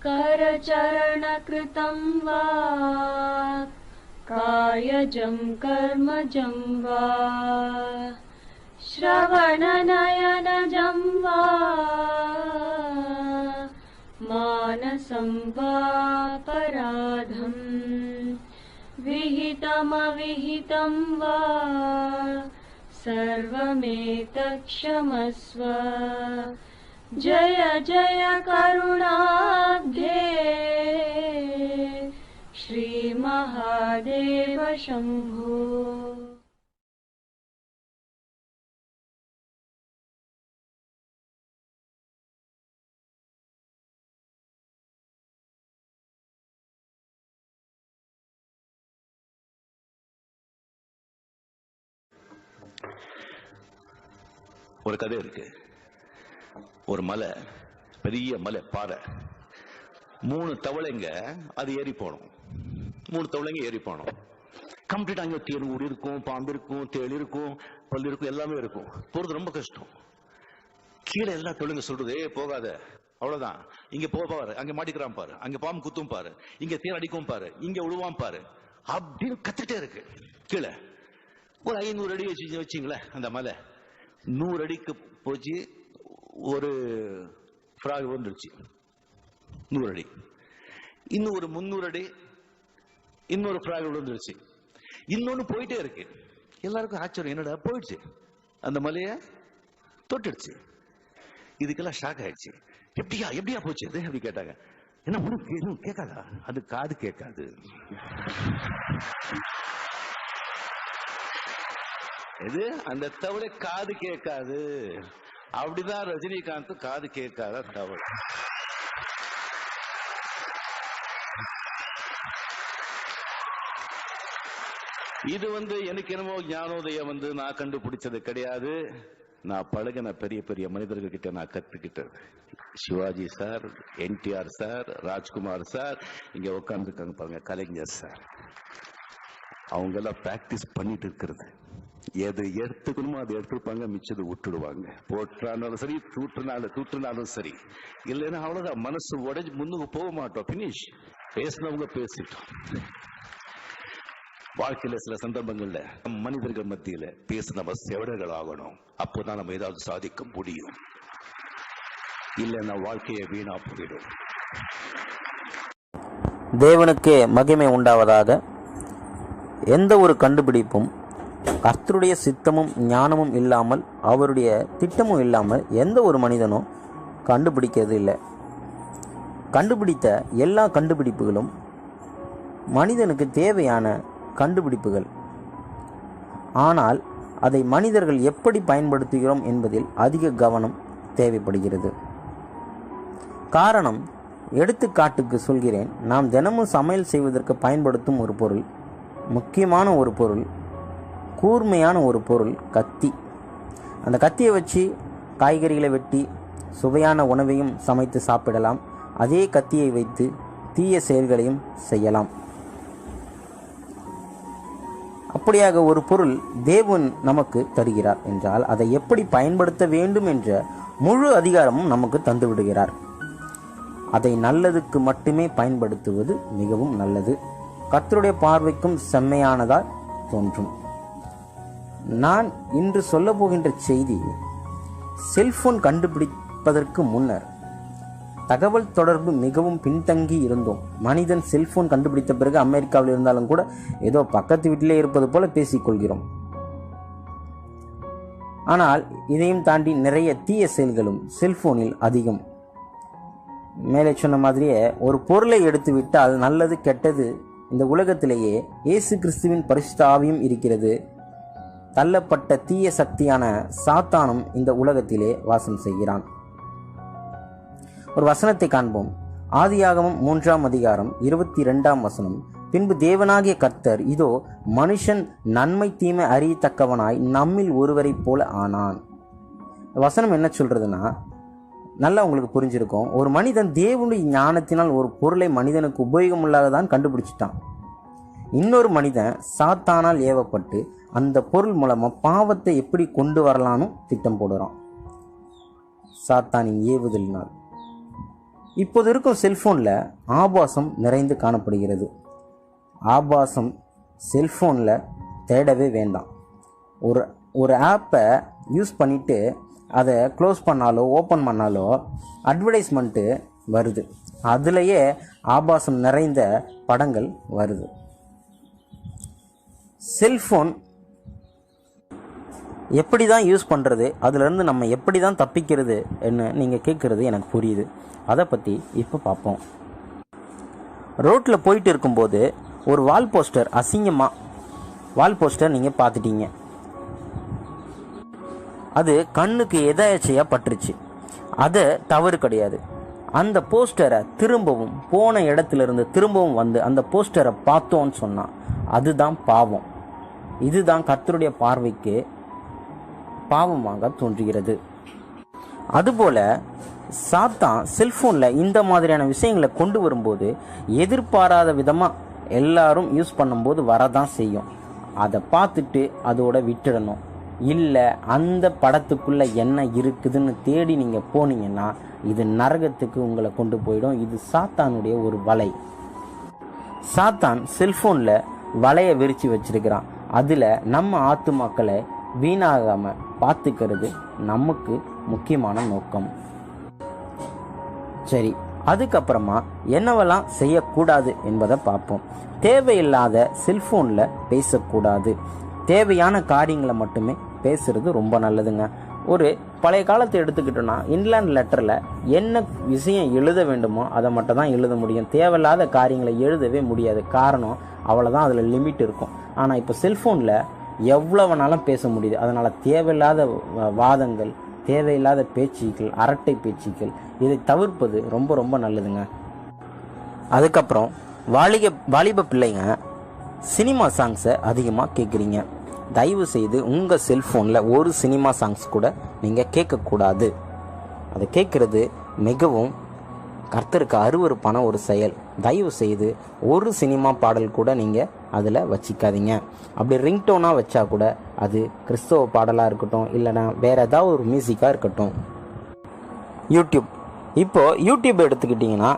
करचरणकृतं वा कायजं कर्मजं वा श्रवणनयनजं वा मानसं वा पराधं विहितमविहितं वा सर्वमेतत्क्षमस्व। जय जय करुणाब्धे श्री महादेव शंभो। ஒரு கதை இருக்கு. ஒரு மலை, பெரிய மலை, பாறை, 3 தவளைங்க அது ஏறி போனோம். 3 தவளைங்க ஏறி போனோம். கம்ப்ளீட்டா அங்க தேனூர் இருக்கும், பாம்பு இருக்கும், தேள் இருக்கும், பல்லு இருக்கும், எல்லாமே இருக்கும். போறது ரொம்ப கஷ்டம். கீழே எல்லா தொழிலுங்க சொல்றது, போகாத, அவ்வளவுதான், இங்க பாரு, அங்க மாட்டிக்கிறான் பாரு, அங்க பாம்பு குத்தும் பாரு, இங்க தேன் அடிக்கும் பாரு, இங்க விழுவான் பாரு அப்படின்னு கத்துட்டே இருக்கு. கீழே ஒரு 500 அடி வச்சுங்களேன். அந்த மலை 100 அடிக்கு போச்சு. ஒரு ஃப்ராக் வந்துருச்சு 100 அடி. இன்னும் ஒரு 300 அடி இன்னொரு ஃப்ராக் வந்துருச்சு. இன்னொன்னு போயிட்டே இருக்கு. எல்லாருக்கும் ஆச்சரியம், என்னடா போயிடுச்சு, அந்த மலைய தொட்டுடுச்சு. இதுக்கெல்லாம் ஷாக் ஆயிடுச்சு. எப்படியா போச்சு அது அப்படி கேட்டாங்க. என்ன ஒன்றும் கேட்காதா? அது காது கேட்காது. இது அந்த தவளை காது கேட்காது. அப்படிதான் ரஜினிகாந்த் காது கேட்காத தவளை. இது எனக்கு என்னமோ ஞானோதயம் நான் கண்டுபிடிச்சது கிடையாது. நான் பழகின பெரிய பெரிய மனிதர்கள் கிட்ட நான் கத்துக்கிட்டது. Sivaji sir, NTR sir, Rajkumar sir, இங்க உட்கார்ந்துருக்காங்க பாருங்க, கலைஞர் சார், அவங்க எல்லாம் பிராக்டிஸ் பண்ணிட்டு இருக்கிறது. எது எடுத்துக்கணுமோ அதை எடுத்துப்பாங்க, மிச்சது விட்டுடுவாங்க. போட்டாலும் சரி, தூற்றுனாலும் சரி. இல்லைன்னா அவ்வளவுதான், மனசு உடைஞ்சு முன்னுக்கு போக மாட்டோம். பினிஷ். பேசினவங்க பேசிட்டோம். வாழ்க்கையில சில சந்தர்ப்பங்கள்ல மனிதர்கள் மத்தியில பேச நம்ம செவடர்கள் ஆகணும். அப்போதான் நம்ம ஏதாவது சாதிக்க முடியும். இல்லைன்னா வாழ்க்கையை வீணா போயிடும். தேவனுக்கே மகிமை உண்டாவதாக. எந்த ஒரு கண்டுபிடிப்பும் கர்த்தருடைய சித்தமும் ஞானமும் இல்லாமல், அவருடைய திட்டமும் இல்லாமல் எந்த ஒரு மனிதனும் கண்டுபிடிக்கிறது இல்லை. கண்டுபிடித்த எல்லா கண்டுபிடிப்புகளும் மனிதனுக்கு தேவையான கண்டுபிடிப்புகள். ஆனால் அதை மனிதர்கள் எப்படி பயன்படுத்துகிறோம் என்பதில் அதிக கவனம் தேவைப்படுகிறது. காரணம், எடுத்துக்காட்டுக்கு சொல்கிறேன். நாம் தினமும் சமையல் செய்வதற்கு பயன்படுத்தும் ஒரு பொருள், முக்கியமான ஒரு பொருள், கூர்மையான ஒரு பொருள், கத்தி. அந்த கத்தியை வச்சு காய்கறிகளை வெட்டி சுவையான உணவையும் சமைத்து சாப்பிடலாம். அதே கத்தியை வைத்து தீய செயல்களையும் செய்யலாம். அப்படியாக ஒரு பொருள் தேவன் நமக்கு தருகிறார் என்றால் அதை எப்படி பயன்படுத்த வேண்டும் என்ற முழு அதிகாரமும் நமக்கு தந்து விடுகிறார். அதை நல்லதுக்கு மட்டுமே பயன்படுத்துவது மிகவும் நல்லது. கர்த்தருடைய பார்வைக்கும் செம்மையானதாய் தோன்றும். நான் இன்று சொல்ல போகின்ற செய்தி, செல்போன் கண்டுபிடிப்பதற்கு முன்னர் தகவல் தொடர்பு மிகவும் பின்தங்கி இருந்தோம். மனிதன் செல்போன் கண்டுபிடித்த பிறகு அமெரிக்காவில் இருந்தாலும் கூட ஏதோ பக்கத்து வீட்டிலே இருப்பது போல பேசிக்கொள்கிறோம். ஆனால் இதையும் தாண்டி நிறைய தீய செயல்களும் செல்போனில் அதிகம். மேலே சொன்ன மாதிரியே ஒரு பொருளை எடுத்து விட்டால் நல்லது கெட்டது இந்த உலகத்திலேயே இயேசு கிறிஸ்துவின் பரிசுத்த ஆவியும் இருக்கிறது. தள்ளப்பட்ட தீய சக்தியான சாத்தானும் இந்த உலகத்திலே வாசம் செய்கிறான். ஒரு வசனத்தை காண்போம். ஆதியாகமம் 3ஆம் அதிகாரம் 22ஆம் வசனம். பின்பு தேவனாகிய கர்த்தர், இதோ மனுஷன் நன்மை தீமை அறியத்தக்கவனாய் நம்மில் ஒருவரை போல ஆனான். வசனம் என்ன சொல்றதுன்னா, நல்லா உங்களுக்கு புரிஞ்சிருக்கும். ஒரு மனிதன் தேவனுடைய ஞானத்தினால் ஒரு பொருளை மனிதனுக்கு உபயோகமுள்ளதான் கண்டுபிடிச்சிட்டான். இன்னொரு மனிதன் சாத்தானால் ஏவப்பட்டு அந்த பொருள் மூலமா பாவத்தை எப்படி கொண்டு வரலான்னு திட்டம் போடுறான். சாத்தானின் ஏவுதலினால் இப்போது இருக்கும் செல்ஃபோனில் ஆபாசம் நிறைந்து காணப்படுகிறது. ஆபாசம் செல்ஃபோனில் தேடவே வேண்டாம். ஒரு ஆப்பை யூஸ் பண்ணிவிட்டு அதை க்ளோஸ் பண்ணாலோ ஓப்பன் பண்ணாலோ அட்வர்டைஸ்மெண்ட்டு வருது. அதுலேயே ஆபாசம் நிறைந்த படங்கள் வருது. செல்ஃபோன் எப்படி தான் யூஸ் பண்ணுறது, அதிலிருந்து நம்ம எப்படி தான் தப்பிக்கிறது என்ன நீங்கள் கேட்குறது எனக்கு புரியுது. அதை பற்றி இப்போ பார்ப்போம். ரோட்டில் போயிட்டு இருக்கும்போது ஒரு வால் போஸ்டர், அசிங்கமாக வால் போஸ்டர் நீங்கள் பார்த்துட்டீங்க. அது கண்ணுக்கு எதாச்சியாக பட்டுருச்சு. அது தவறு கிடையாது. அந்த போஸ்டரை திரும்பவும் போன இடத்துலேருந்து திரும்பவும் வந்து அந்த போஸ்டரை பார்த்தோன்னு சொன்னால் அதுதான் பாவம். இதுதான் கர்த்தருடைய பார்வைக்கு பாவமாக தோன்றுகிறது. அதுபோல் சாத்தான் செல்ஃபோனில் இந்த மாதிரியான விஷயங்களை கொண்டு வரும்போது எதிர்பாராத விதமாக எல்லாரும் யூஸ் பண்ணும்போது வரதான் செய்யும். அதை பார்த்துட்டு அதோட விட்டுடணும். இல்லை அந்த படத்துக்குள்ளே என்ன இருக்குதுன்னு தேடி நீங்கள் போனீங்கன்னா இது நரகத்துக்கு உங்களை கொண்டு போயிடும். இது சாத்தானுடைய ஒரு வலை. சாத்தான் செல்ஃபோனில் வலையை விரித்து வச்சிருக்கிறான். அதில் நம்ம ஆத்துமாக்களை வீணாகாமல் பார்த்துக்கிறது நமக்கு முக்கியமான நோக்கம். சரி, அதுக்கப்புறமா என்னவெல்லாம் செய்யக்கூடாது என்பதை பார்ப்போம். தேவையில்லாத செல்ஃபோனில் பேசக்கூடாது. தேவையான காரியங்களை மட்டுமே பேசுறது ரொம்ப நல்லதுங்க. ஒரு பழைய காலத்தை எடுத்துக்கிட்டோன்னா இன்லேண்ட் லெட்டரில் என்ன விஷயம் எழுத வேண்டுமோ அதை மட்டும் தான் எழுத முடியும். தேவையில்லாத காரியங்களை எழுதவே முடியாது. காரணம் அவ்வளோதான், அதில் லிமிட் இருக்கும். ஆனால் இப்போ செல்ஃபோனில் எவ்வளோ வேணாலும் பேச முடியுது. அதனால் தேவையில்லாத வாதங்கள், தேவையில்லாத பேச்சுக்கள், அரட்டை பேச்சுக்கள், இதை தவிர்ப்பது ரொம்ப ரொம்ப நல்லதுங்க. அதுக்கப்புறம் வாலிப பிள்ளைங்க சினிமா சாங்ஸை அதிகமாக கேட்குறீங்க. தயவு செய்து உங்கள் செல்ஃபோனில் ஒரு சினிமா சாங்ஸ் கூட நீங்கள் கேட்கக்கூடாது. அதை கேட்குறது மிகவும் கர்த்தருக்கு அருவருப்பான ஒரு செயல். தயவு செய்து ஒரு சினிமா பாடல் கூட நீங்கள் அதில் வச்சிக்காதீங்க. அப்படி ரிங்டோனாக வச்சா கூட அது கிறிஸ்தவ பாடலாக இருக்கட்டும், இல்லைனா வேறு ஏதாவது ஒரு மியூசிக்காக இருக்கட்டும். யூடியூப் எடுத்துக்கிட்டிங்கன்னா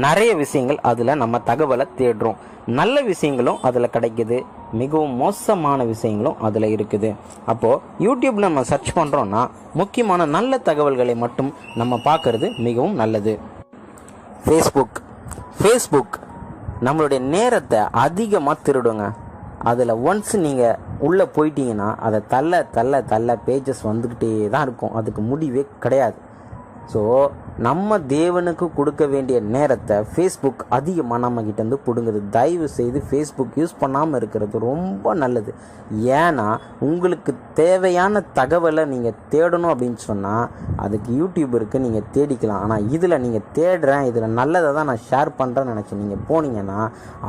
நிறைய விஷயங்கள் அதில் நம்ம தகவலை தேடுறோம். நல்ல விஷயங்களும் அதில் கிடைக்குது, மிகவும் மோசமான விஷயங்களும் அதில் இருக்குது. அப்போது யூடியூப்பில் நம்ம சர்ச் பண்ணுறோன்னா முக்கியமான நல்ல தகவல்களை மட்டும் நம்ம பார்க்கறது மிகவும் நல்லது. ஃபேஸ்புக் நம்மளுடைய நேரத்தை அதிகமாக திருடுங்க. அதில் ஒன்ஸ் நீங்கள் உள்ளே போயிட்டீங்கன்னா அதை தள்ள பேஜஸ் வந்துக்கிட்டே தான் இருக்கும். அதுக்கு முடிவே கிடையாது. ஸோ நம்ம தேவனுக்கு கொடுக்க வேண்டிய நேரத்தை ஃபேஸ்புக் அதிகமாக நம்மக்கிட்டேருந்து பிடுங்குது. தயவு செய்து ஃபேஸ்புக் யூஸ் பண்ணாமல் இருக்கிறது ரொம்ப நல்லது. ஏன்னா உங்களுக்கு தேவையான தகவலை நீங்கள் தேடணும் அப்படின்னு சொன்னால் அதுக்கு யூடியூப் இருக்குது, நீங்கள் தேடிக்கலாம். ஆனால் இதில் நீங்கள் தேடுறேன், இதில் நல்லதை தான் நான் ஷேர் பண்ணுறேன்னு நினச்சி நீங்கள் போனீங்கன்னா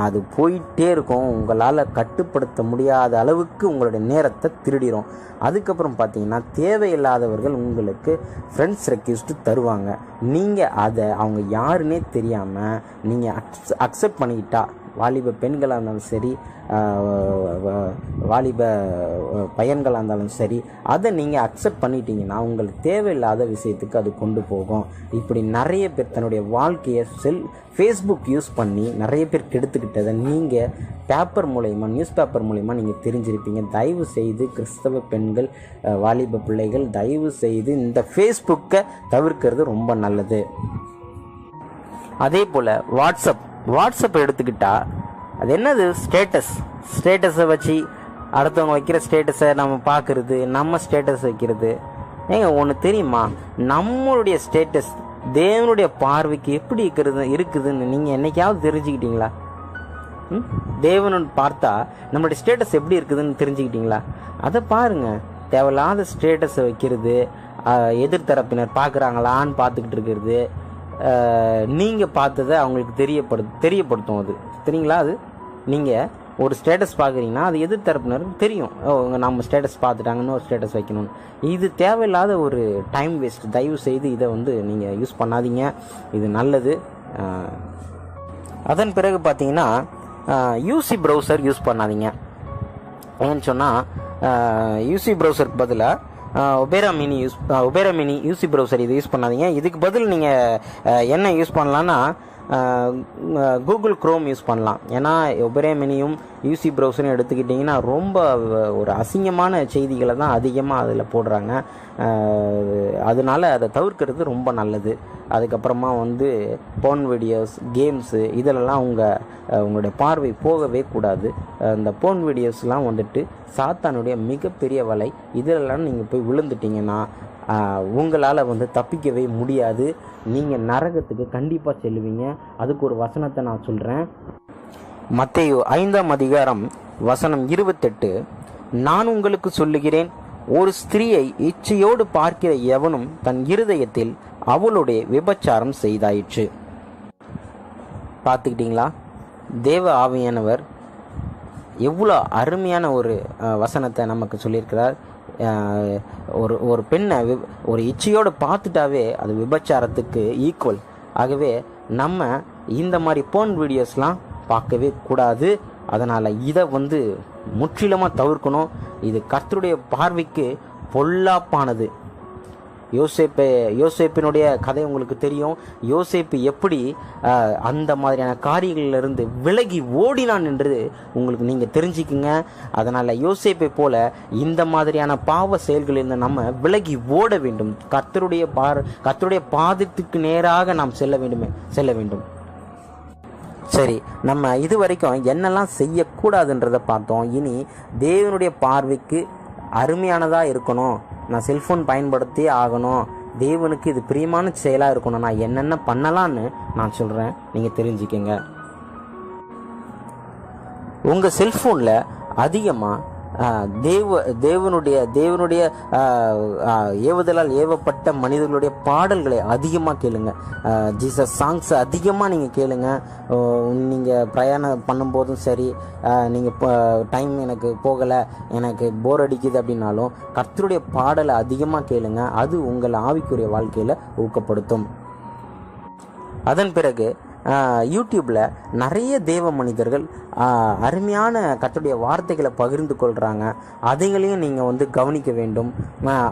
அது போயிட்டே இருக்கும். உங்களால் கட்டுப்படுத்த முடியாத அளவுக்கு உங்களுடைய நேரத்தை திருடிடும். அதுக்கப்புறம் பார்த்தீங்கன்னா தேவையில்லாதவர்கள் உங்களுக்கு ஃப்ரெண்ட்ஸ் ரெக்வெஸ்ட் தருவாங்க. நீங்கள் அதை அவங்க யாருன்னே தெரியாமல் நீங்கள் அக்செப்ட் பண்ணிக்கிட்டா, வாலிப பெண்களாக இருந்தாலும் சரி, வாலிப பையன்களாக இருந்தாலும் சரி, அதை நீங்கள் அக்செப்ட் பண்ணிட்டீங்கன்னா உங்களுக்கு தேவையில்லாத விஷயத்துக்கு அது கொண்டு போகும். இப்படி நிறைய பேர் தன்னுடைய வாழ்க்கையை ஃபேஸ்புக் யூஸ் பண்ணி நிறைய பேர் கெடுத்துக்கிட்டதை நீங்கள் நியூஸ் பேப்பர் மூலயமா நீங்கள் தெரிஞ்சிருப்பீங்க. தயவு செய்து கிறிஸ்தவ பெண்கள், வாலிப பிள்ளைகள் தயவு செய்து இந்த ஃபேஸ்புக்கை தவிர்க்கிறது ரொம்ப நல்லது. அதே போல் வாட்ஸ்அப் எடுத்துக்கிட்டால் அது என்னது, ஸ்டேட்டஸை வச்சு அடுத்தவங்க வைக்கிற ஸ்டேட்டஸை நம்ம பார்க்குறது, நம்ம ஸ்டேட்டஸ் வைக்கிறது. ஒன்று தெரியுமா, நம்மளுடைய ஸ்டேட்டஸ் தேவனுடைய பார்வைக்கு எப்படி இருக்குதுன்னு நீங்கள் என்னைக்காவது தெரிஞ்சுக்கிட்டீங்களா? தேவனு பார்த்தா நம்மளுடைய ஸ்டேட்டஸ் எப்படி இருக்குதுன்னு தெரிஞ்சுக்கிட்டீங்களா? அதை பாருங்கள். தேவையில்லாத ஸ்டேட்டஸை வைக்கிறது, எதிர்த்தரப்பினர் பார்க்குறாங்களான்னு பார்த்துக்கிட்டு இருக்கிறது, நீங்கள் பார்த்ததை அவங்களுக்கு தெரியப்படுத்தும். அது தெரியுங்களா? அது நீங்கள் ஒரு ஸ்டேட்டஸ் பார்க்குறீங்கன்னா அது எதிர்த்தரப்பினருக்கு தெரியும், நம்ம ஸ்டேட்டஸ் பார்த்துட்டாங்கன்னு ஒரு ஸ்டேட்டஸ் வைக்கணும்னு. இது தேவையில்லாத ஒரு டைம் வேஸ்ட். தயவு செய்து இதை நீங்கள் யூஸ் பண்ணாதீங்க. இது நல்லது. அதன் பிறகு பார்த்தீங்கன்னா யூசி ப்ரௌசர் யூஸ் பண்ணாதீங்க. ஏன்னு சொன்னால் யூசி ப்ரௌசருக்கு பதிலாக ஒபேரா மினி யூசி ப்ரௌசர் இது யூஸ் பண்ணாதீங்க. இதுக்கு பதில் நீங்கள் என்ன யூஸ் பண்ணலான்னா கூகுள் குரோம் யூஸ் பண்ணலாம். ஏன்னா ஒபேரா மினியும் யூசி ப்ரௌசரும் எடுத்துக்கிட்டிங்கன்னா ரொம்ப ஒரு அசிங்கமான செய்திகளை தான் அதிகமாக அதில் போடுறாங்க. அதனால அதை தவிர்க்கிறது ரொம்ப நல்லது. அதுக்கப்புறமா போர்ன் வீடியோஸ், கேம்ஸு இதிலெல்லாம் உங்களுடைய பார்வை போகவே கூடாது. இந்த போர்ன் வீடியோஸ்லாம் சாத்தானுடைய மிகப்பெரிய வலை. இதிலெல்லாம் நீங்கள் போய் விழுந்துட்டிங்கன்னா உங்களால் தப்பிக்கவே முடியாது. நீங்கள் நரகத்துக்கு கண்டிப்பாக செல்லுவீங்க. அதுக்கு ஒரு வசனத்தை நான் சொல்கிறேன். மத்தேயு 5ஆம் அதிகாரம் வசனம் 28, நான் உங்களுக்கு சொல்லுகிறேன், ஒரு ஸ்திரீயை இச்சையோடு பார்க்கிற எவனும் தன் இருதயத்தில் அவளுடைய விபச்சாரம் செய்தாயிற்று. பார்த்துக்கிட்டீங்களா? தேவ ஆவியானவர் எவ்வளோ அருமையான ஒரு வசனத்தை நமக்கு சொல்லியிருக்கிறார். ஒரு பெண்ணை ஒரு இச்சையோடு பார்த்துட்டாவே அது விபச்சாரத்துக்கு ஈக்குவல். ஆகவே நம்ம இந்த மாதிரி போர்ன் வீடியோஸ்லாம் பார்க்கவே கூடாது. அதனால் இதை முற்றிலுமாக தவிர்க்கணும். இது கர்த்தருடைய பார்வைக்கு பொல்லாப்பானது. யோசேப்பினுடைய கதை உங்களுக்கு தெரியும். யோசேப்பு எப்படி அந்த மாதிரியான காரியங்களிலிருந்து விலகி ஓடினான் என்று உங்களுக்கு நீங்கள் தெரிஞ்சுக்குங்க. அதனால் யோசேப்பை போல இந்த மாதிரியான பாவ செயல்களிலிருந்து நம்ம விலகி ஓட வேண்டும். கர்த்தருடைய பாதத்துக்கு நேராக நாம் செல்ல வேண்டும். சரி, நம்ம இது வரைக்கும் என்னெல்லாம் செய்யக்கூடாதுன்றதை பார்த்தோம். இனி தேவனுடைய பார்வைக்கு அருமையானதாக இருக்கணும், நான் செல்ஃபோன் பயன்படுத்தி ஆகணும், தேவனுக்கு இது பிரியமான செயலாக இருக்கணும், நான் என்னென்ன பண்ணலான்னு நான் சொல்கிறேன், நீங்கள் தெரிஞ்சுக்கங்க. உங்கள் செல்ஃபோனில் அதிகமாக தேவனுடைய ஏவுதலால் ஏவப்பட்ட மனிதர்களுடைய பாடல்களை அதிகமாக கேளுங்க. ஜீசஸ் சாங்ஸ் அதிகமாக நீங்கள் கேளுங்க. நீங்கள் பிரயாணம் பண்ணும்போதும் சரி, நீங்கள் டைம் எனக்கு போகலை, எனக்கு போர் அடிக்குது அப்படின்னாலும் கர்த்தருடைய பாடலை அதிகமாக கேளுங்க. அது உங்கள் ஆவிக்குரிய வாழ்க்கையில் ஊக்கப்படுத்தும். அதன் பிறகு யூடியூப்பில் நிறைய தேவ மனிதர்கள் அருமையான கர்த்தருடைய வார்த்தைகளை பகிர்ந்து கொள்கிறாங்க. அதைகளையும் நீங்கள் கவனிக்க வேண்டும்.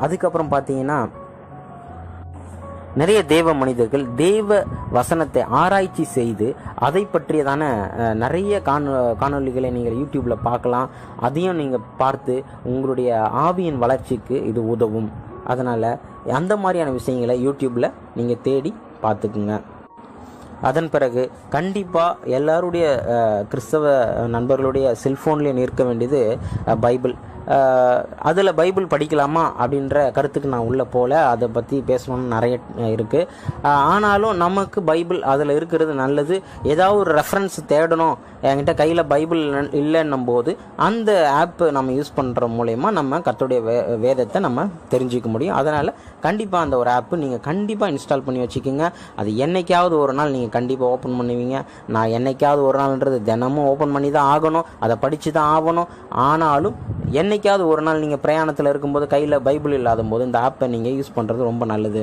அதுக்கப்புறம் பார்த்தீங்கன்னா நிறைய தேவ மனிதர்கள் தேவ வசனத்தை ஆராய்ச்சி செய்து அதை பற்றியதான நிறைய காணொளிகளை நீங்கள் யூடியூப்பில் பார்க்கலாம். அதையும் நீங்கள் பார்த்து உங்களுடைய ஆவியின் வளர்ச்சிக்கு இது உதவும். அதனால் அந்த மாதிரியான விஷயங்களை யூடியூப்பில் நீங்கள் தேடி பார்த்துக்குங்க. அதன் பிறகு கண்டிப்பாக எல்லாருடைய கிறிஸ்தவ நண்பர்களுடைய செல்ஃபோன்லேயும் இருக்க வேண்டியது பைபிள். அதில் பைபிள் படிக்கலாமா அப்படின்ற கருத்துக்கு நான் உள்ளே போகல. அதை பற்றி பேசணும்னு நிறைய இருக்குது. ஆனாலும் நமக்கு பைபிள் அதில் இருக்கிறது நல்லது. ஏதாவது ஒரு ரெஃபரன்ஸ் தேடணும், என்கிட்ட கையில் பைபிள் இல்லைன்னும் போது அந்த ஆப்பு நம்ம யூஸ் பண்ணுற மூலயமா நம்ம கர்த்தருடைய வேதத்தை நம்ம தெரிஞ்சிக்க முடியும். அதனால் கண்டிப்பாக அந்த ஒரு ஆப்பு நீங்கள் கண்டிப்பாக இன்ஸ்டால் பண்ணி வச்சுக்கோங்க. அது என்றைக்காவது ஒரு நாள் நீங்கள் கண்டிப்பாக ஓப்பன் பண்ணுவீங்க. நான் என்றைக்காவது ஒரு நாள்ன்றது தினமும் ஓப்பன் பண்ணி தான் ஆகணும், அதை படித்து தான் ஆகணும். ஆனாலும் என்னைக்காவது ஒரு நாள் நீங்கள் பிரயாணத்தில் இருக்கும்போது கையில் பைபிள் இல்லாத போது இந்த ஆப்பை நீங்கள் யூஸ் பண்ணுறது ரொம்ப நல்லது.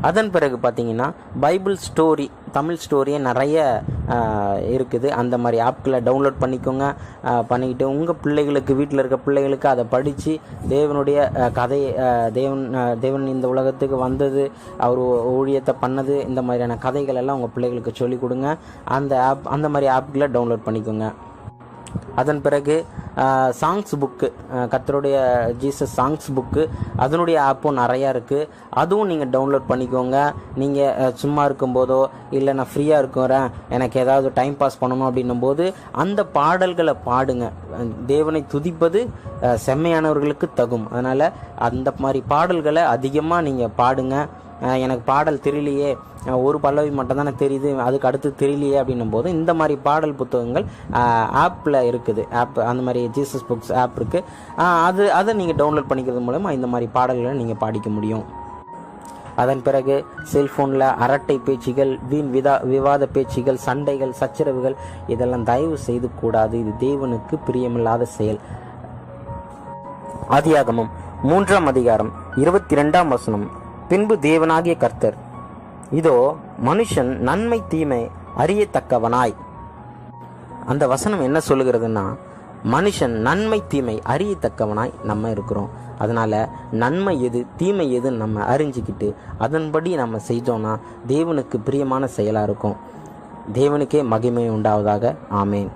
அதன் பிறகு பார்த்தீங்கன்னா பைபிள் ஸ்டோரி, தமிழ் ஸ்டோரியே நிறைய இருக்குது. அந்த மாதிரி ஆப்களை டவுன்லோட் பண்ணிக்கோங்க. பண்ணிக்கிட்டு உங்கள் பிள்ளைகளுக்கு, வீட்டில் இருக்க பிள்ளைகளுக்கு அதை படித்து தேவனுடைய கதையை, தேவன் இந்த உலகத்துக்கு வந்தது, அவர் ஊழியத்தை பண்ணது, இந்த மாதிரியான கதைகள் எல்லாம் உங்கள் பிள்ளைகளுக்கு சொல்லிக் கொடுங்க. அந்த மாதிரி ஆப்களை டவுன்லோட் பண்ணிக்கோங்க. அதன் பிறகு சாங்ஸ் புக்கு, கர்த்தருடைய ஜீசஸ் சாங்ஸ் புக்கு, அதனுடைய ஆப்பும் நிறையா இருக்குது. அதுவும் நீங்கள் டவுன்லோட் பண்ணிக்கோங்க. நீங்கள் சும்மா இருக்கும்போதோ இல்லை நான் ஃப்ரீயாக இருக்கிறேன், எனக்கு ஏதாவது டைம் பாஸ் பண்ணணும் அப்படின்னும் போது அந்த பாடல்களை பாடுங்க. தேவனை துதிப்பது செம்மையானவர்களுக்கு தகும். அதனால் அந்த மாதிரி பாடல்களை அதிகமாக நீங்கள் பாடுங்க. எனக்கு பாடல் தெரியலையே, ஒரு பல்லவி மட்டும் தானே தெரியுது, அதுக்கு அடுத்து தெரியலையே அப்படின்னும் போது இந்த மாதிரி பாடல் புத்தகங்கள் ஆப்பில் இருக்குது. அந்த மாதிரி ஜீசஸ் புக்ஸ் ஆப் இருக்குது. அதை நீங்கள் டவுன்லோட் பண்ணிக்கிறது மூலமா இந்த மாதிரி பாடல்களை நீங்கள் பாடிக்க முடியும். அதன் பிறகு செல்ஃபோனில் அரட்டை பேச்சுகள், வீண் விவாத பேச்சுகள், சண்டைகள், சச்சரவுகள் இதெல்லாம் தயவு செய்து கூடாது. இது தேவனுக்கு பிரியமில்லாத செயல். ஆதியாகமம் 3ஆம் அதிகாரம் 22ஆம் வசனம், பின்பு தேவனாகிய கர்த்தர், இதோ மனுஷன் நன்மை தீமை அறியத்தக்கவனாய். அந்த வசனம் என்ன சொல்லுகிறதுன்னா, மனுஷன் நன்மை தீமை அறியத்தக்கவனாய் நம்ம இருக்கிறோம். அதனால் நன்மை எது தீமை எதுன்னு நம்ம அறிஞ்சிக்கிட்டு அதன்படி நம்ம செஞ்சோன்னா தேவனுக்கு பிரியமான செயலாக இருக்கும். தேவனுக்கே மகிமை உண்டாவதாக. ஆமேன்.